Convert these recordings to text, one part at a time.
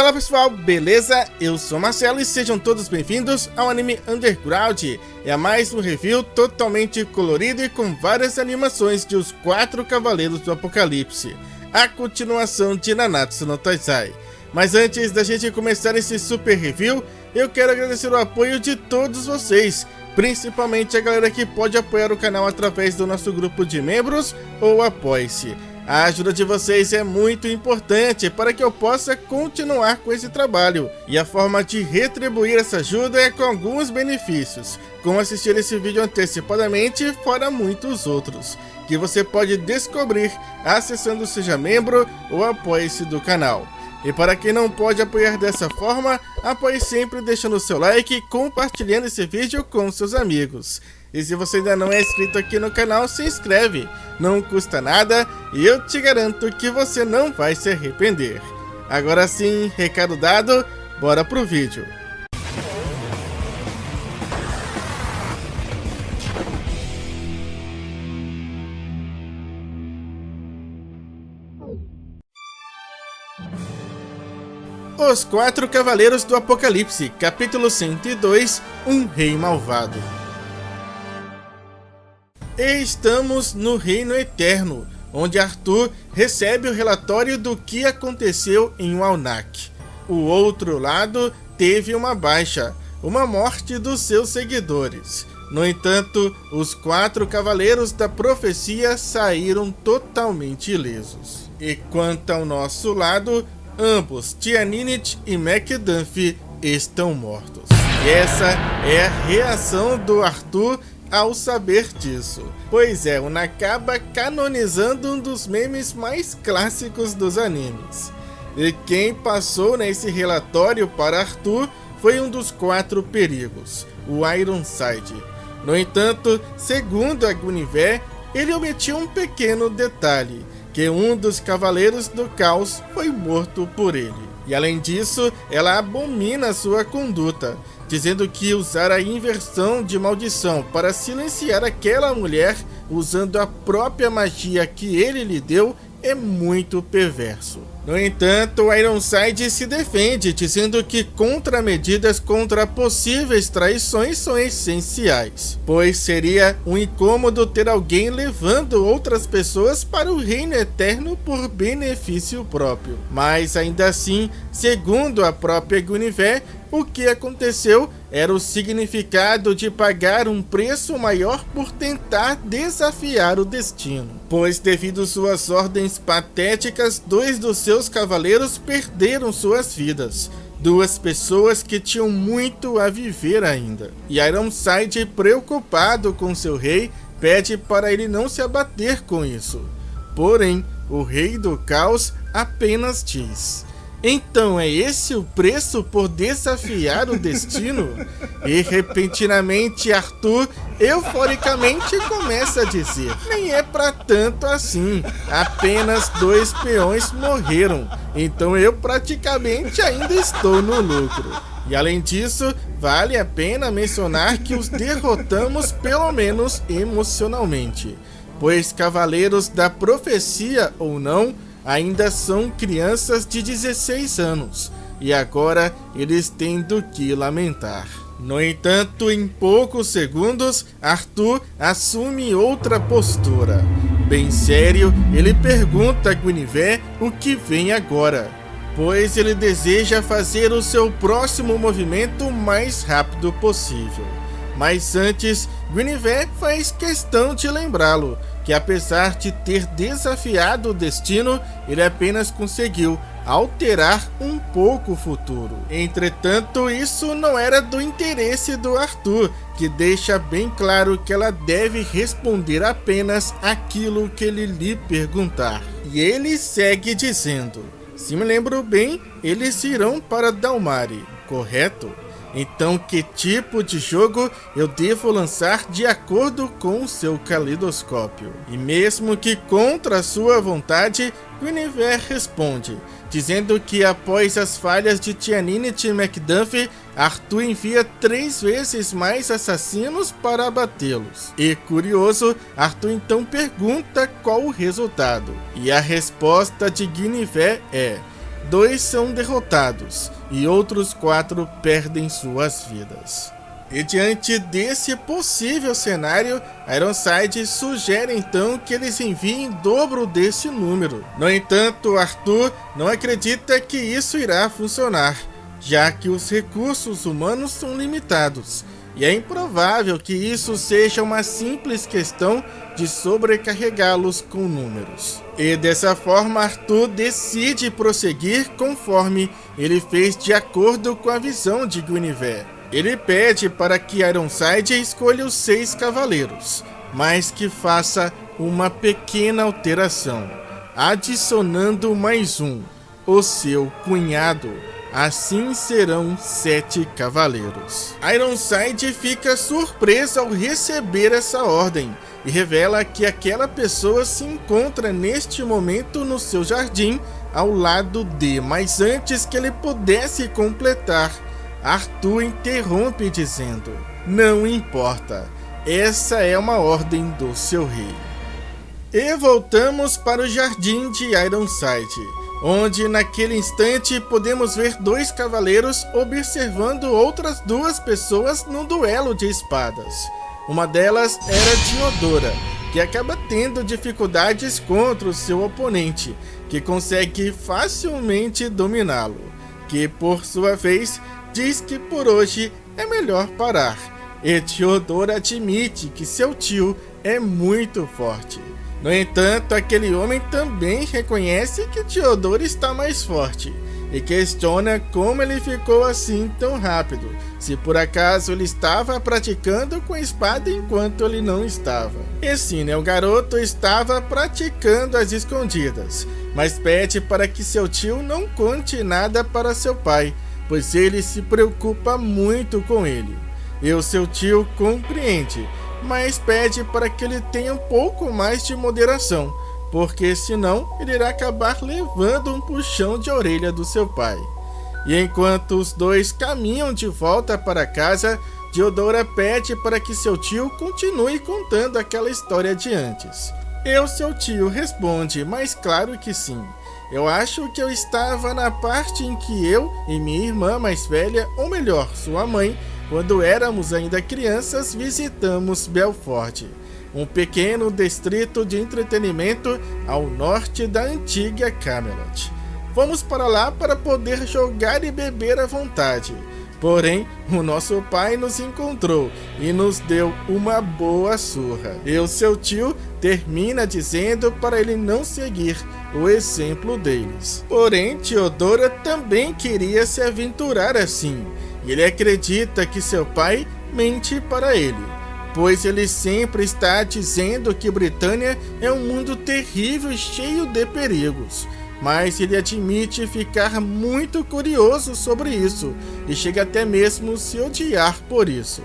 Fala pessoal, beleza? Eu sou Marcelo e sejam todos bem-vindos ao Anime Underground. É mais um review totalmente colorido e com várias animações de Os Quatro Cavaleiros do Apocalipse, a continuação de Nanatsu no Taizai. Mas antes da gente começar esse super review, eu quero agradecer o apoio de todos vocês, principalmente a galera que pode apoiar o canal através do nosso grupo de membros ou Apoie-se. A ajuda de vocês é muito importante para que eu possa continuar com esse trabalho, e a forma de retribuir essa ajuda é com alguns benefícios, como assistir esse vídeo antecipadamente, fora muitos outros, que você pode descobrir acessando o Seja Membro ou Apoie-se do canal. E para quem não pode apoiar dessa forma, apoie sempre deixando o seu like e compartilhando esse vídeo com seus amigos. E se você ainda não é inscrito aqui no canal, se inscreve, não custa nada e eu te garanto que você não vai se arrepender. Agora sim, recado dado, bora pro vídeo. Os Quatro Cavaleiros do Apocalipse, capítulo 102, Um Rei Malvado. E estamos no Reino Eterno, onde Arthur recebe o relatório do que aconteceu em Walnak. O outro lado teve uma baixa, uma morte dos seus seguidores. No entanto, os quatro cavaleiros da profecia saíram totalmente ilesos. E quanto ao nosso lado, ambos, Tia Ninit e McDuffie, estão mortos. E essa é a reação do Arthur ao saber disso. Pois é, o Nakaba canonizando um dos memes mais clássicos dos animes. E quem passou nesse relatório para Arthur foi um dos quatro perigos, o Ironside. No entanto, segundo a Guinevere, ele omitiu um pequeno detalhe, que um dos Cavaleiros do Caos foi morto por ele. E além disso, ela abomina sua conduta, dizendo que usar a inversão de maldição para silenciar aquela mulher usando a própria magia que ele lhe deu é muito perverso. No entanto, o Ironside se defende, dizendo que contramedidas contra possíveis traições são essenciais, pois seria um incômodo ter alguém levando outras pessoas para o Reino Eterno por benefício próprio. Mas ainda assim, segundo a própria Guinevere, o que aconteceu era o significado de pagar um preço maior por tentar desafiar o destino, pois devido suas ordens patéticas, dois dos seus cavaleiros perderam suas vidas, duas pessoas que tinham muito a viver ainda. E Ironside, preocupado com seu rei, pede para ele não se abater com isso. Porém, o Rei do Caos apenas diz: então é esse o preço por desafiar o destino? E repentinamente Arthur, euforicamente, começa a dizer: nem é pra tanto assim, apenas 2 peões morreram, então eu praticamente ainda estou no lucro. E além disso, vale a pena mencionar que os derrotamos pelo menos emocionalmente, pois cavaleiros da profecia ou não, ainda são crianças de 16 anos, e agora eles têm do que lamentar. No entanto, em poucos segundos, Arthur assume outra postura. Bem sério, ele pergunta a Guinevere o que vem agora, pois ele deseja fazer o seu próximo movimento o mais rápido possível. Mas antes, Guinevere faz questão de lembrá-lo que, apesar de ter desafiado o destino, ele apenas conseguiu alterar um pouco o futuro. Entretanto, isso não era do interesse do Arthur, que deixa bem claro que ela deve responder apenas aquilo que ele lhe perguntar. E ele segue dizendo: se me lembro bem, eles irão para Dalmari, correto? Então, que tipo de jogo eu devo lançar de acordo com o seu caleidoscópio? E mesmo que contra sua vontade, Guinevere responde, dizendo que após as falhas de Tia Ninit e McDuffie, Arthur envia 3 vezes mais assassinos para abatê-los. E curioso, Arthur então pergunta qual o resultado. E a resposta de Guinevere é: 2 são derrotados e outros 4 perdem suas vidas. E diante desse possível cenário, Ironside sugere então que eles enviem o dobro desse número. No entanto, Arthur não acredita que isso irá funcionar, já que os recursos humanos são limitados, e é improvável que isso seja uma simples questão de sobrecarregá-los com números. E dessa forma, Arthur decide prosseguir conforme ele fez de acordo com a visão de Guinevere. Ele pede para que Ironside escolha os 6 cavaleiros, mas que faça uma pequena alteração, adicionando mais um, o seu cunhado. Assim serão 7 cavaleiros. Ironside fica surpreso ao receber essa ordem e revela que aquela pessoa se encontra neste momento no seu jardim ao lado de, mas antes que ele pudesse completar, Arthur interrompe dizendo: "Não importa, essa é uma ordem do seu rei." E voltamos para o jardim de Ironside, onde naquele instante podemos ver 2 cavaleiros observando outras 2 pessoas num duelo de espadas. Uma delas era Diodora, que acaba tendo dificuldades contra o seu oponente, que consegue facilmente dominá-lo, que por sua vez diz que por hoje é melhor parar, e Diodora admite que seu tio é muito forte. No entanto, aquele homem também reconhece que Diodora está mais forte e questiona como ele ficou assim tão rápido, se por acaso ele estava praticando com a espada enquanto ele não estava. E sim, o garoto estava praticando às escondidas, mas pede para que seu tio não conte nada para seu pai, pois ele se preocupa muito com ele. E o seu tio compreende, mas pede para que ele tenha um pouco mais de moderação, porque senão ele irá acabar levando um puxão de orelha do seu pai. E enquanto os 2 caminham de volta para casa, Diodora pede para que seu tio continue contando aquela história de antes. E o seu tio responde, mas claro que sim. Eu acho que eu estava na parte em que eu e minha irmã mais velha, ou melhor, sua mãe, quando éramos ainda crianças, visitamos Belfort, um pequeno distrito de entretenimento ao norte da antiga Camelot. Fomos para lá para poder jogar e beber à vontade. Porém, o nosso pai nos encontrou e nos deu uma boa surra. E o seu tio termina dizendo para ele não seguir o exemplo deles. Porém, Diodora também queria se aventurar assim, e ele acredita que seu pai mente para ele, pois ele sempre está dizendo que Britânia é um mundo terrível e cheio de perigos. Mas ele admite ficar muito curioso sobre isso e chega até mesmo se odiar por isso.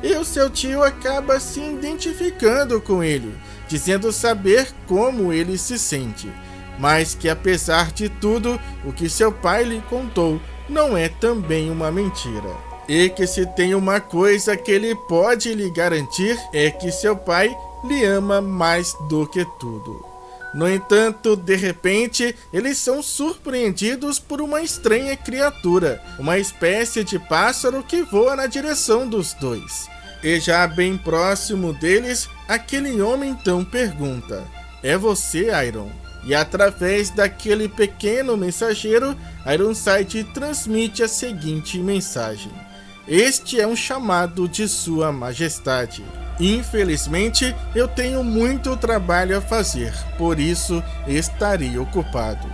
E o seu tio acaba se identificando com ele, dizendo saber como ele se sente, mas que apesar de tudo, o que seu pai lhe contou não é também uma mentira. E que se tem uma coisa que ele pode lhe garantir é que seu pai lhe ama mais do que tudo. No entanto, de repente, eles são surpreendidos por uma estranha criatura, uma espécie de pássaro que voa na direção dos 2. E já bem próximo deles, aquele homem então pergunta: "É você, Iron?" E através daquele pequeno mensageiro, Ironside transmite a seguinte mensagem: "Este é um chamado de Sua Majestade. Infelizmente, eu tenho muito trabalho a fazer, por isso estarei ocupado."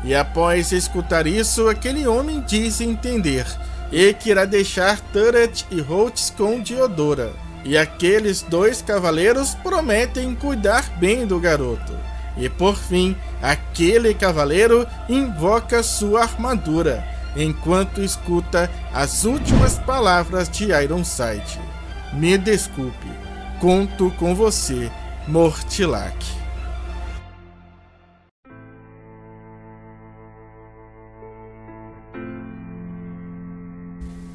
E após escutar isso, aquele homem diz entender, e que irá deixar Turret e Holtz com Diodora. E aqueles 2 cavaleiros prometem cuidar bem do garoto. E por fim, aquele cavaleiro invoca sua armadura, enquanto escuta as últimas palavras de Ironside: "Me desculpe, conto com você, Mortlac."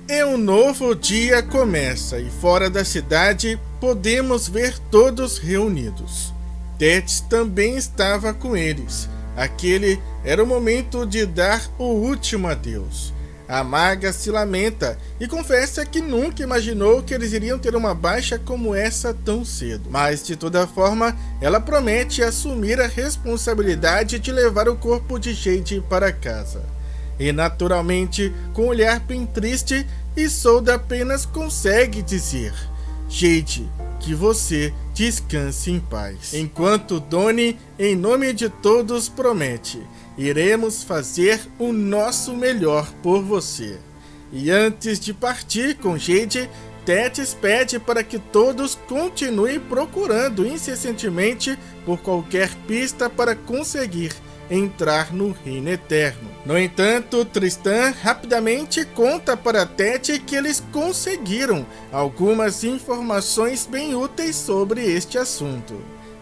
E um novo dia começa e fora da cidade podemos ver todos reunidos. Tétis também estava com eles, Aquele era o momento de dar o último adeus. A maga se lamenta e confessa que nunca imaginou que eles iriam ter uma baixa como essa tão cedo. Mas, de toda forma, ela promete assumir a responsabilidade de levar o corpo de Jade para casa. E, naturalmente, com um olhar bem triste, Isolda apenas consegue dizer: Jade, que você descanse em paz. Enquanto Donnie, em nome de todos, promete: iremos fazer o nosso melhor por você. E antes de partir com Jade, Thetis pede para que todos continuem procurando incessantemente por qualquer pista para conseguir entrar no Reino Eterno. No entanto, Tristan rapidamente conta para Thetis que eles conseguiram algumas informações bem úteis sobre este assunto.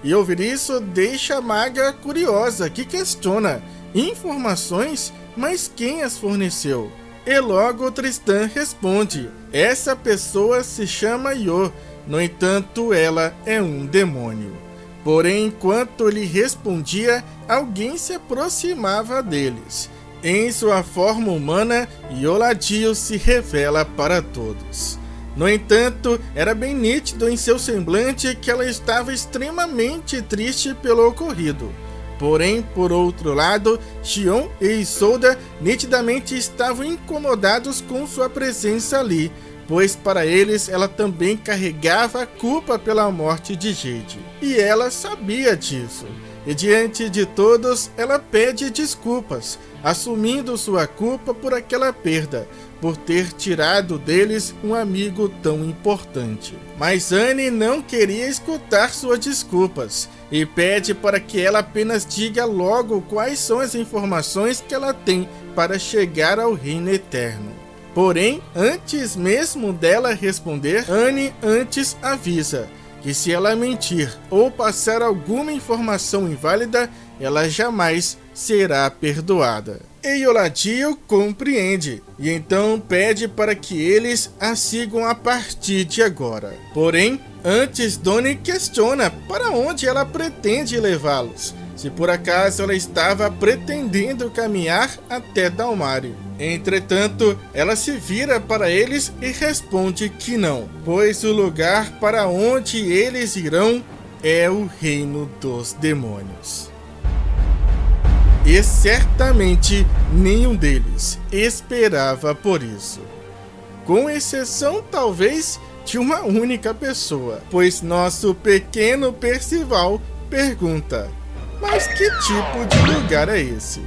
E ouvir isso deixa a maga curiosa, que questiona: informações? Mas quem as forneceu? E logo Tristan responde: essa pessoa se chama Io, no entanto ela é um demônio. Porém, enquanto ele respondia, alguém se aproximava deles. Em sua forma humana, Ioladil se revela para todos. No entanto, era bem nítido em seu semblante que ela estava extremamente triste pelo ocorrido. Porém, por outro lado, Xion e Isolda nitidamente estavam incomodados com sua presença ali, pois para eles ela também carregava a culpa pela morte de Jade. E ela sabia disso. E diante de todos, ela pede desculpas, assumindo sua culpa por aquela perda, por ter tirado deles um amigo tão importante. Mas Annie não queria escutar suas desculpas e pede para que ela apenas diga logo quais são as informações que ela tem para chegar ao Reino Eterno. Porém, antes mesmo dela responder, Annie antes avisa que se ela mentir ou passar alguma informação inválida, ela jamais será perdoada. E Ioladil compreende, e então pede para que eles a sigam a partir de agora. Porém, antes Donnie questiona para onde ela pretende levá-los, se por acaso ela estava pretendendo caminhar até Dalmário. Entretanto, ela se vira para eles e responde que não, pois o lugar para onde eles irão é o reino dos demônios. E certamente nenhum deles esperava por isso. Com exceção, talvez, de uma única pessoa, pois nosso pequeno Percival pergunta: mas que tipo de lugar é esse?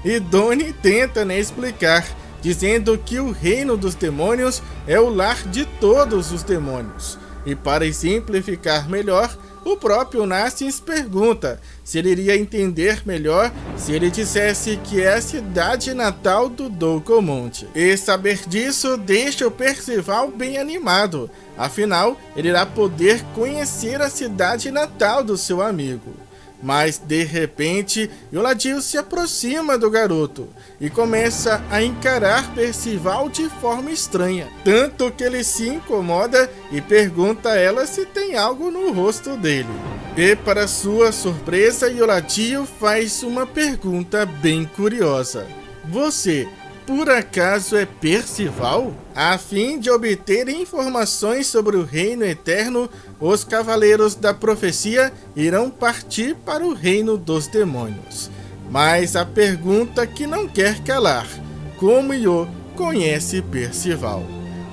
E Donnie tenta explicar, dizendo que o reino dos demônios é o lar de todos os demônios. E para exemplificar melhor, o próprio Narsins pergunta se ele iria entender melhor se ele dissesse que é a cidade natal do Doucomonte. E saber disso deixa o Percival bem animado, afinal, ele irá poder conhecer a cidade natal do seu amigo. Mas, de repente, Ioladil se aproxima do garoto e começa a encarar Percival de forma estranha, tanto que ele se incomoda e pergunta a ela se tem algo no rosto dele. E, para sua surpresa, Ioladil faz uma pergunta bem curiosa: você, por acaso, é Percival? A fim de obter informações sobre o Reino Eterno, os Cavaleiros da Profecia irão partir para o Reino dos Demônios. Mas a pergunta que não quer calar: como Io conhece Percival?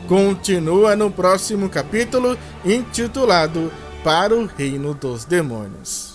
Continua no próximo capítulo, intitulado Para o Reino dos Demônios.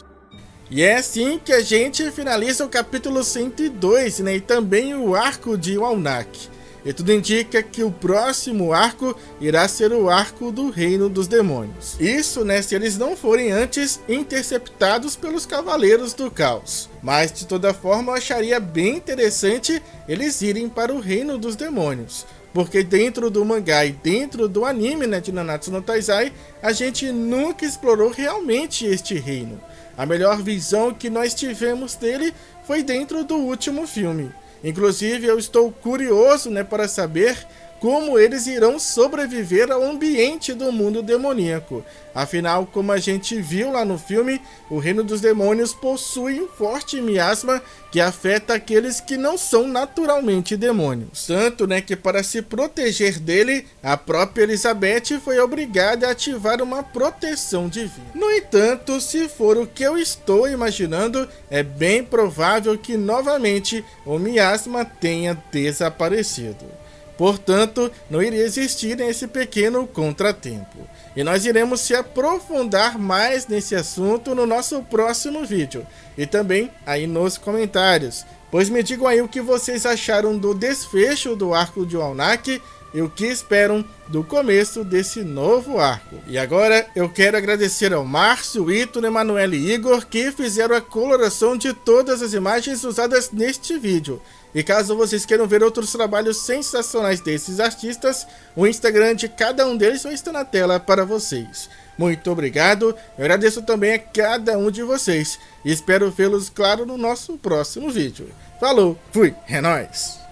E é assim que a gente finaliza o capítulo 102, e também o arco de Walnak. E tudo indica que o próximo arco irá ser o arco do Reino dos Demônios. Isso, se eles não forem antes interceptados pelos Cavaleiros do Caos. Mas, de toda forma, eu acharia bem interessante eles irem para o Reino dos Demônios. Porque dentro do mangá e dentro do anime de Nanatsu no Taizai, a gente nunca explorou realmente este reino. A melhor visão que nós tivemos dele foi dentro do último filme. Inclusive, eu estou curioso para saber como eles irão sobreviver ao ambiente do mundo demoníaco. Afinal, como a gente viu lá no filme, o reino dos demônios possui um forte miasma que afeta aqueles que não são naturalmente demônios. Tanto, que para se proteger dele, a própria Elizabeth foi obrigada a ativar uma proteção divina. No entanto, se for o que eu estou imaginando, é bem provável que novamente o miasma tenha desaparecido. Portanto, não iria existir esse pequeno contratempo. E nós iremos se aprofundar mais nesse assunto no nosso próximo vídeo. E também aí nos comentários. Pois me digam aí o que vocês acharam do desfecho do arco de Alnak e o que esperam do começo desse novo arco. E agora eu quero agradecer ao Márcio, Ítalo, Emanuele e Igor que fizeram a coloração de todas as imagens usadas neste vídeo. E caso vocês queiram ver outros trabalhos sensacionais desses artistas, o Instagram de cada um deles vai estar na tela para vocês. Muito obrigado, eu agradeço também a cada um de vocês e espero vê-los, claro, no nosso próximo vídeo. Falou, fui, é nóis!